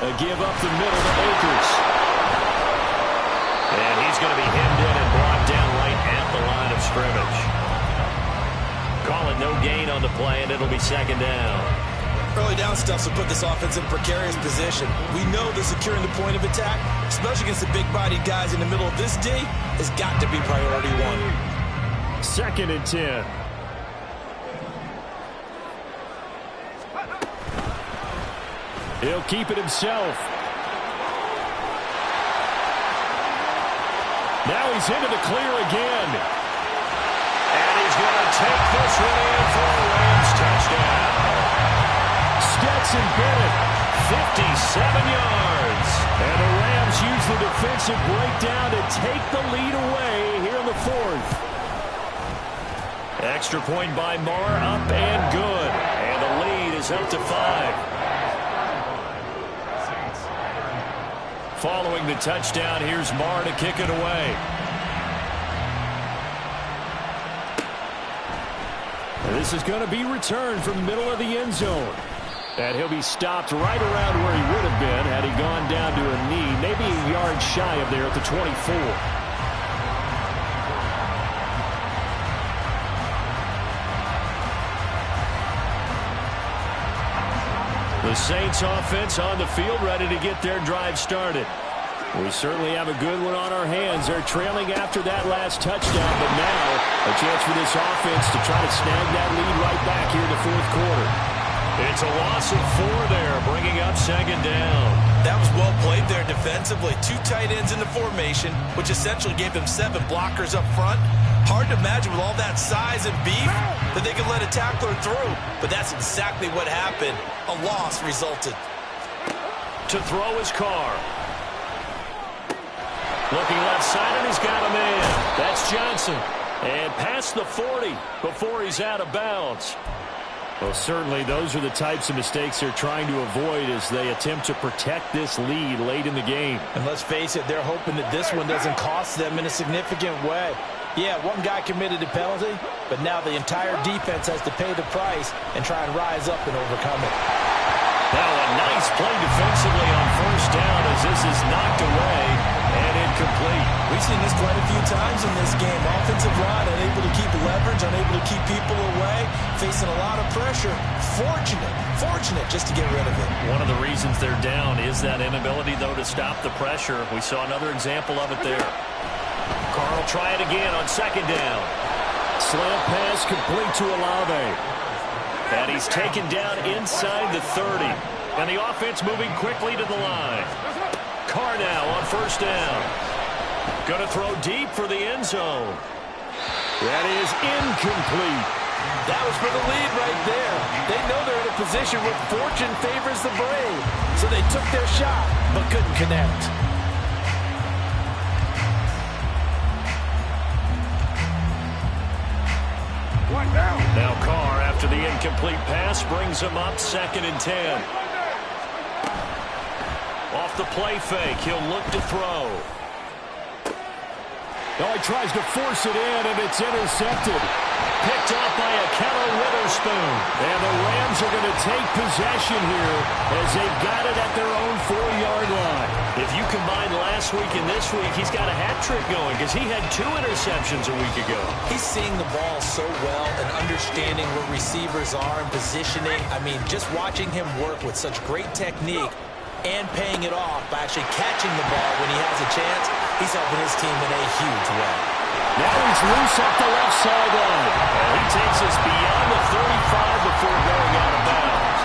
A give up the middle to Akers. And he's going to be hemmed in and brought down right at the line of scrimmage. Call it no gain on the play, and it'll be 2nd down. Early down stuffs will put this offense in a precarious position. We know that securing the point of attack, especially against the big-bodied guys in the middle of this D, has got to be priority one. 2nd and 10. He'll keep it himself. Now he's into the clear again. And he's going to take this one in for a Rams touchdown. Stetson Bennett, 57 yards. and the Rams use the defensive breakdown to take the lead away here in the 4th. Extra point by Marr, up and good. And the lead is up to 5. Following the touchdown, here's Marr to kick it away. This is going to be returned from the middle of the end zone. And he'll be stopped right around where he would have been had he gone down to a knee, maybe a yard shy of there at the 24. The Saints offense on the field, ready to get their drive started. We certainly have a good one on our hands. They're trailing after that last touchdown, but now a chance for this offense to try to snag that lead right back here in the 4th quarter. It's a loss of 4 there, bringing up 2nd down. That was well played there defensively. 2 tight ends in the formation, which essentially gave them 7 blockers up front. Hard to imagine with all that size and beef that they could let a tackler through. But that's exactly what happened. A loss resulted. To throw his car. Looking left side, and he's got a man. That's Johnson. And past the 40 before he's out of bounds. Well, certainly those are the types of mistakes they're trying to avoid as they attempt to protect this lead late in the game. And let's face it, they're hoping that this one doesn't cost them in a significant way. Yeah, one guy committed a penalty, but now the entire defense has to pay the price and try and rise up and overcome it. Now a nice play defensively on 1st down as this is knocked away and incomplete. We've seen this quite a few times in this game. Offensive line unable to keep leverage, unable to keep people away, facing a lot of pressure. Fortunate just to get rid of it. One of the reasons they're down is that inability, though, to stop the pressure. We saw another example of it there. Carr will try it again on 2nd down. Slant pass complete to Olave. And he's taken down inside the 30. And the offense moving quickly to the line. Carr now on 1st down. Going to throw deep for the end zone. That is incomplete. That was for the lead right there. They know they're in a position where fortune favors the brave. So they took their shot, but couldn't connect. Now Carr, after the incomplete pass, brings him up 2nd and 10. Off the play fake, he'll look to throw. Now he tries to force it in, and it's intercepted. Picked off by Ahkello Witherspoon. And the Rams are going to take possession here as they've got it at their own 4-yard line. If you combine last week and this week, he's got a hat trick going because he had 2 interceptions a week ago. He's seeing the ball so well and understanding where receivers are and positioning. I mean, just watching him work with such great technique and paying it off by actually catching the ball when he has a chance, he's helping his team in a huge way. Now he's loose up the left sideline. And he takes us beyond the 35 before going out of bounds.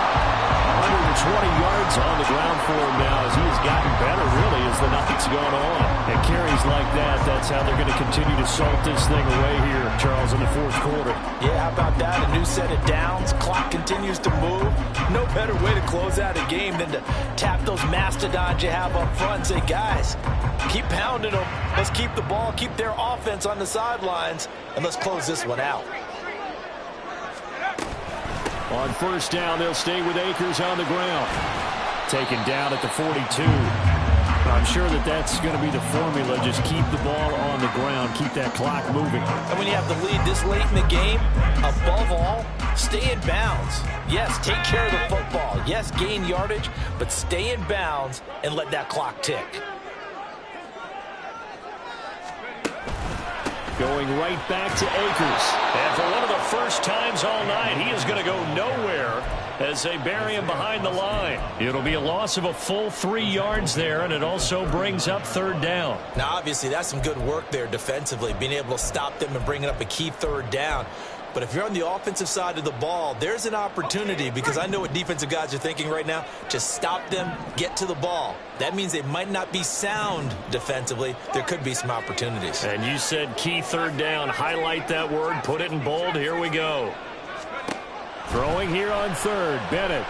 120 yards on the ground for him now as he has gotten better, really, as the night's gone on. And carries like that, that's how they're going to continue to salt this thing away here, Charles, in the 4th quarter. Yeah, how about that? A new set of downs. Clock continues to move. No better way to close out a game than to tap those mastodons you have up front and say, guys, keep pounding them. Let's keep the ball, keep their offense on the sidelines, and let's close this one out. On 1st down, they'll stay with Akers on the ground. Taken down at the 42. I'm sure that that's going to be the formula. Just keep the ball on the ground. Keep that clock moving. And when you have the lead this late in the game, above all, stay in bounds. Yes, take care of the football. Yes, gain yardage, but stay in bounds and let that clock tick. Going right back to Akers. And for one of the first times all night, he is going to go nowhere as they bury him behind the line. It'll be a loss of a full 3 yards there, and it also brings up 3rd down. Now, obviously, that's some good work there defensively, being able to stop them and bringing up a key 3rd down. But if you're on the offensive side of the ball, there's an opportunity, because I know what defensive guys are thinking right now. Just stop them, get to the ball. That means they might not be sound defensively. There could be some opportunities. And you said key 3rd down. Highlight that word, put it in bold. Here we go. Throwing here on 3rd, Bennett.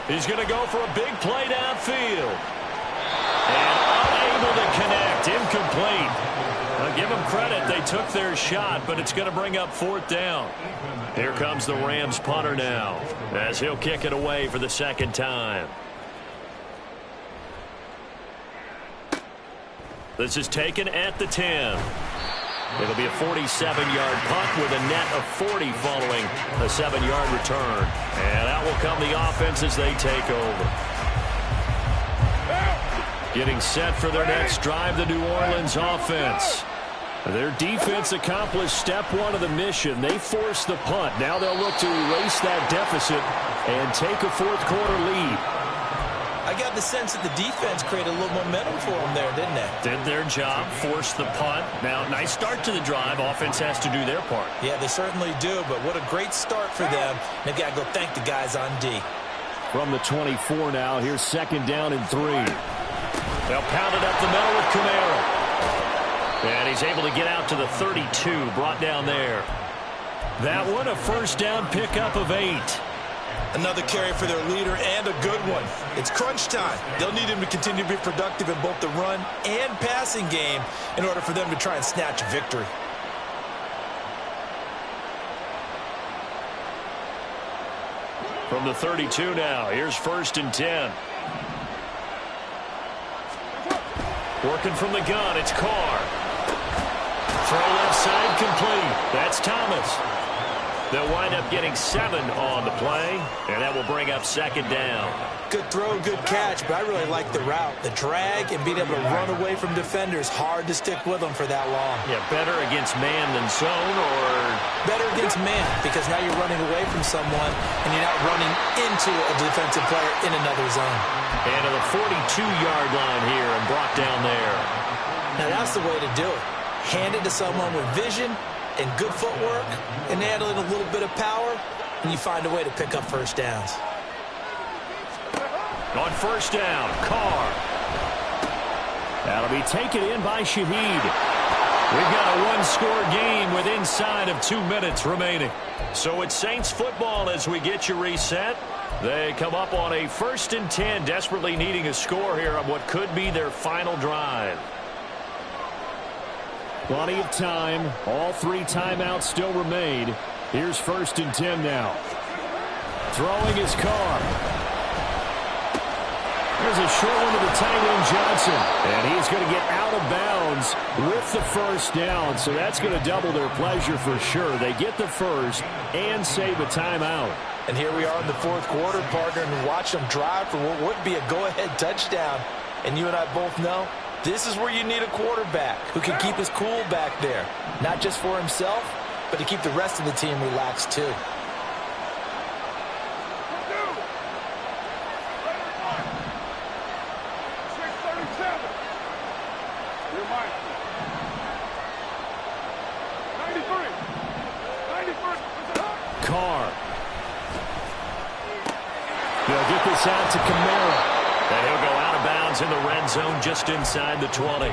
He's going to go for a big play downfield. And unable to connect, incomplete. Now give them credit, they took their shot, but it's going to bring up 4th down. Here comes the Rams punter now, as he'll kick it away for the 2nd time. This is taken at the 10. It'll be a 47-yard punt with a net of 40 following a 7-yard return. And out will come the offense as they take over. Getting set for their next drive, the New Orleans offense. Their defense accomplished step 1 of the mission. They forced the punt. Now they'll look to erase that deficit and take a 4th quarter lead. I got the sense that the defense created a little momentum for them there, didn't they? Did their job, forced the punt. Now, nice start to the drive. Offense has to do their part. Yeah, they certainly do, but what a great start for them. They've got to go thank the guys on D. From the 24 now, here's 2nd down and 3. They'll pound it up the middle with Kamara. And he's able to get out to the 32, brought down there. That one, a 1st down pickup of 8. Another carry for their leader, and a good one. It's crunch time. They'll need him to continue to be productive in both the run and passing game in order for them to try and snatch a victory. From the 32 now, here's 1st and 10. Working from the gun, it's Carr. Throw left side complete. That's Thomas. They'll wind up getting 7 on the play, and that will bring up 2nd down. Good throw, good catch, but I really like the route. The drag and being able to run away from defenders, hard to stick with them for that long. Yeah, better against man than zone, or? Better against man, because now you're running away from someone, and you're not running into a defensive player in another zone. And to the 42-yard line here and brought down there. Now that's the way to do it. Hand it to someone with vision and good footwork, and add in a little bit of power, and you find a way to pick up 1st downs. On 1st down, Carr. That'll be taken in by Shaheed. We've got a 1-score game with inside of 2 minutes remaining. So it's Saints football as we get you reset. They come up on a 1st and 10, desperately needing a score here on what could be their final drive. Plenty of time. All 3 timeouts still remain. Here's 1st and 10 now. Throwing his Carr. There's a short one to the tight end, Johnson. And he's going to get out of bounds with the 1st down. So that's going to double their pleasure for sure. They get the 1st and save a timeout. And here we are in the 4th quarter, partner, and watch them drive for what would be a go-ahead touchdown. And you and I both know this is where you need a quarterback who can keep his cool back there. Not just for himself, but to keep the rest of the team relaxed too. Carr. They'll get this out to Kamara. And he'll go out of bounds in the red zone just inside the 20.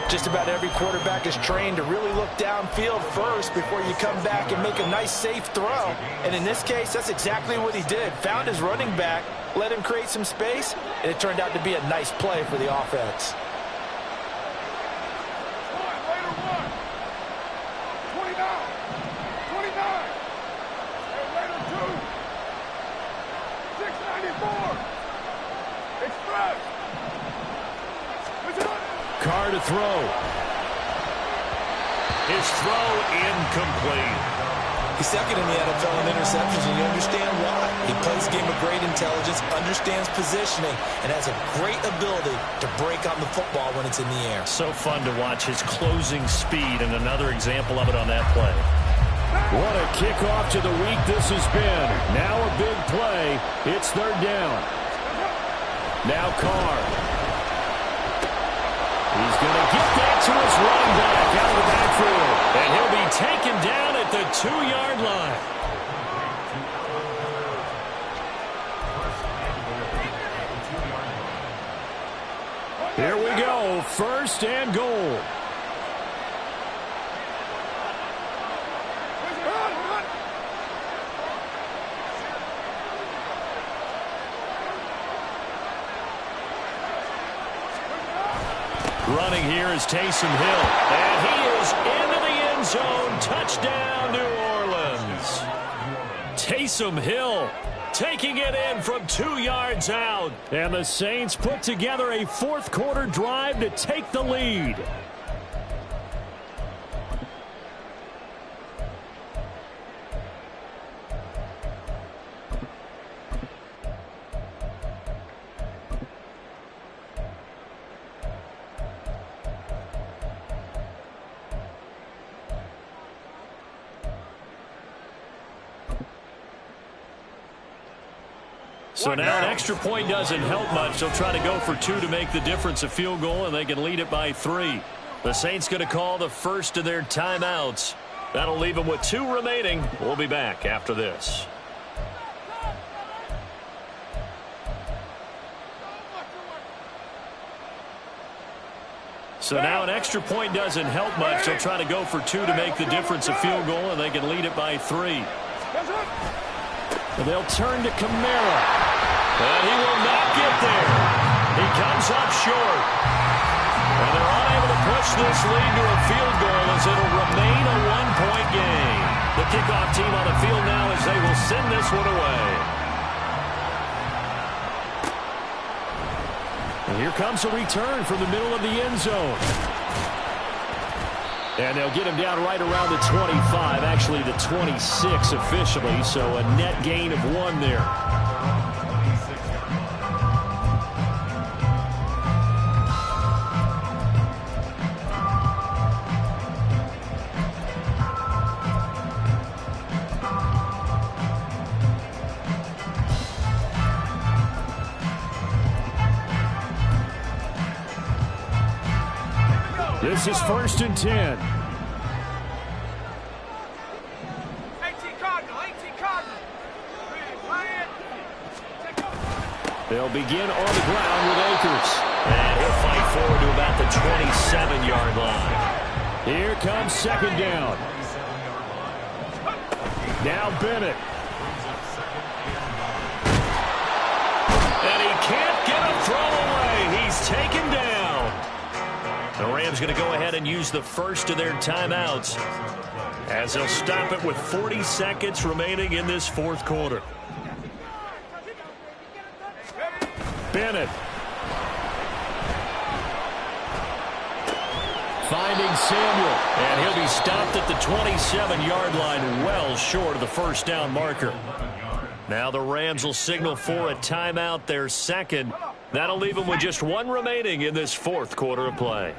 Just about every quarterback is trained to really look downfield first before you come back and make a nice, safe throw. And in this case, that's exactly what he did. Found his running back, let him create some space, and it turned out to be a nice play for the offense. Carr to throw. His throw incomplete. He's second in the NFL in interceptions, and you understand why. He plays a game of great intelligence, understands positioning, and has a great ability to break on the football when it's in the air. So fun to watch his closing speed, and another example of it on that play. What a kickoff to the week this has been. Now a big play. It's third down. Now Carr. He's going to get that to his running back out of the backfield. And he'll be taken down at the 2-yard line. Here we go. First and goal. Running here is Taysom Hill. And he is into the end zone. Touchdown, New Orleans. Taysom Hill taking it in from 2 yards out. And the Saints put together a fourth-quarter drive to take the lead. So now an extra point doesn't help much. They'll try to go for 2 to make the difference a field goal, and they can lead it by 3. The Saints going to call the first of their timeouts. That'll leave them with 2 remaining. We'll be back after this. So now an extra point doesn't help much. They'll try to go for 2 to make the difference a field goal, and they can lead it by 3. They'll turn to Kamara. And he will not get there. He comes up short. And they're unable to push this lead to a field goal as it'll remain a 1-point game. The kickoff team on the field now as they will send this one away. And here comes a return from the middle of the end zone. And they'll get him down right around the 25, actually the 26 officially, so a net gain of 1 there. This is 1st and 10. They'll begin on the ground with Akers. And he'll fight forward to about the 27-yard line. Here comes 2nd down. Now Bennett. And he can't get a throw away. He's taken down. The Rams going to go ahead and use the first of their timeouts as they'll stop it with 40 seconds remaining in this fourth quarter. Bennett. Finding Samuel. And he'll be stopped at the 27-yard line, well short of the first down marker. Now the Rams will signal for a timeout, their second. That'll leave them with just 1 remaining in this fourth quarter of play.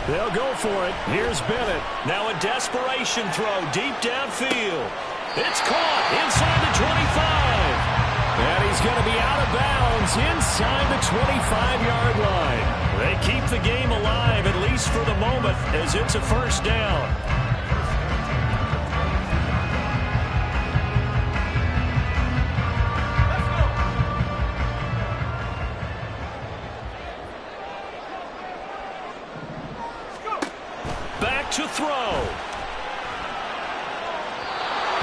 They'll go for it. Here's Bennett. Now a desperation throw deep downfield. It's caught inside the 25. And he's going to be out of bounds inside the 25-yard line. They keep the game alive, at least for the moment, as it's a first down. Back to throw.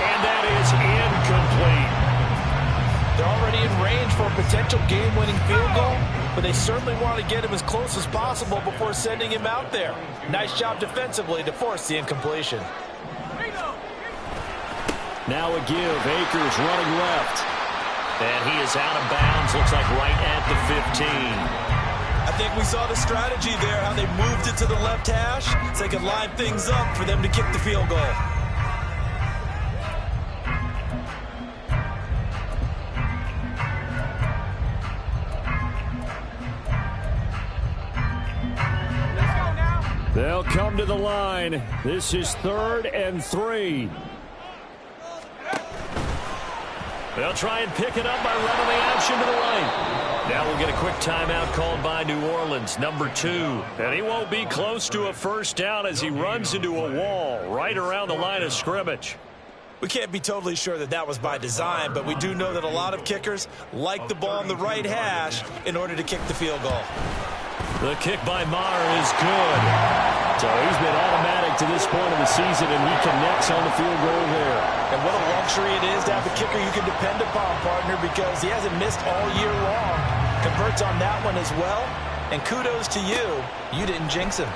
And that is incomplete. They're already in range for a potential game-winning field goal, but they certainly want to get him as close as possible before sending him out there. Nice job defensively to force the incompletion. Now a give. Akers running left. And he is out of bounds, looks like right at the 15. I think we saw the strategy there, how they moved it to the left hash so they could line things up for them to kick the field goal. They'll come to the line. This is 3rd and 3. They'll try and pick it up by running the option to the right. Now we'll get a quick timeout called by New Orleans, number 2. And he won't be close to a first down as he runs into a wall right around the line of scrimmage. We can't be totally sure that that was by design, but we do know that a lot of kickers like the ball on the right hash in order to kick the field goal. The kick by Maher is good. So he's been automatic to this point of the season, and he connects on the field goal there. And what a luxury it is to have a kicker you can depend upon, partner, because he hasn't missed all year long. Converts on that one as well, and kudos to you. You didn't jinx him.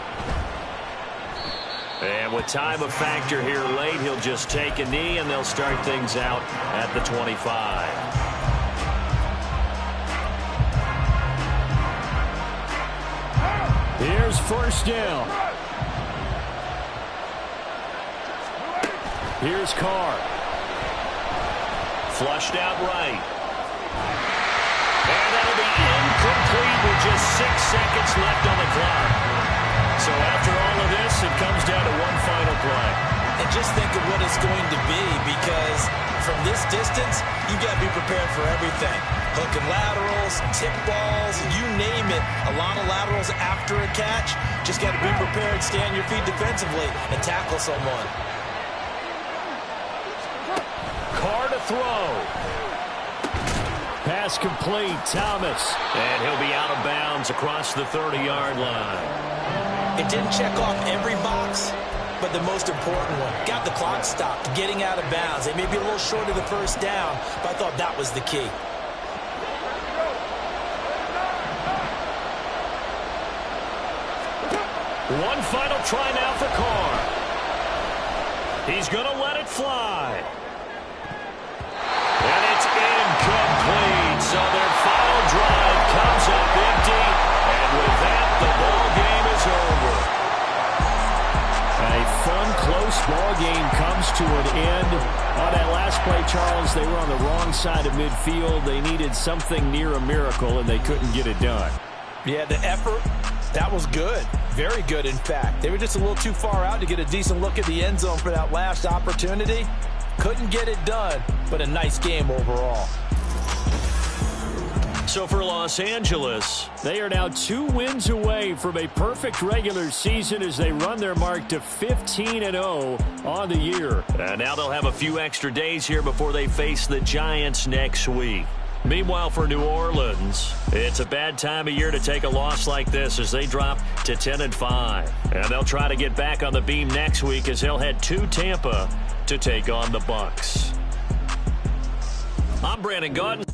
And with time a factor here late, he'll just take a knee, and they'll start things out at the 25. Here's first down. Here's Carr. Flushed out right. And that'll be incomplete with just 6 seconds left on the clock. So after all of this, it comes down to one final play. And just think of what it's going to be, because from this distance, you've got to be prepared for everything. Hook and laterals, tip balls, you name it. A lot of laterals after a catch. Just got to be prepared, stay on your feet defensively, and tackle someone. Carr to throw. Pass complete, Thomas. And he'll be out of bounds across the 30-yard line. It didn't check off every box, but the most important one. Got the clock stopped, getting out of bounds. They may be a little short of the first down, but I thought that was the key. One final try now for Carr. He's going to let it fly. And it's incomplete. So their final drive comes up empty. And with that, the ball game is over. A fun, close ball game comes to an end. On that last play, Charles, they were on the wrong side of midfield. They needed something near a miracle, and they couldn't get it done. Yeah, the effort, that was good. Very good, in fact. They were just a little too far out to get a decent look at the end zone for that last opportunity. Couldn't get it done, but a nice game overall. So for Los Angeles, they are now 2 wins away from a perfect regular season as they run their mark to 15-0 on the year. And now they'll have a few extra days here before they face the Giants next week. Meanwhile, for New Orleans, it's a bad time of year to take a loss like this as they drop to 10-5. And they'll try to get back on the beam next week as they'll head to Tampa to take on the Bucs. I'm Brandon Gaudin.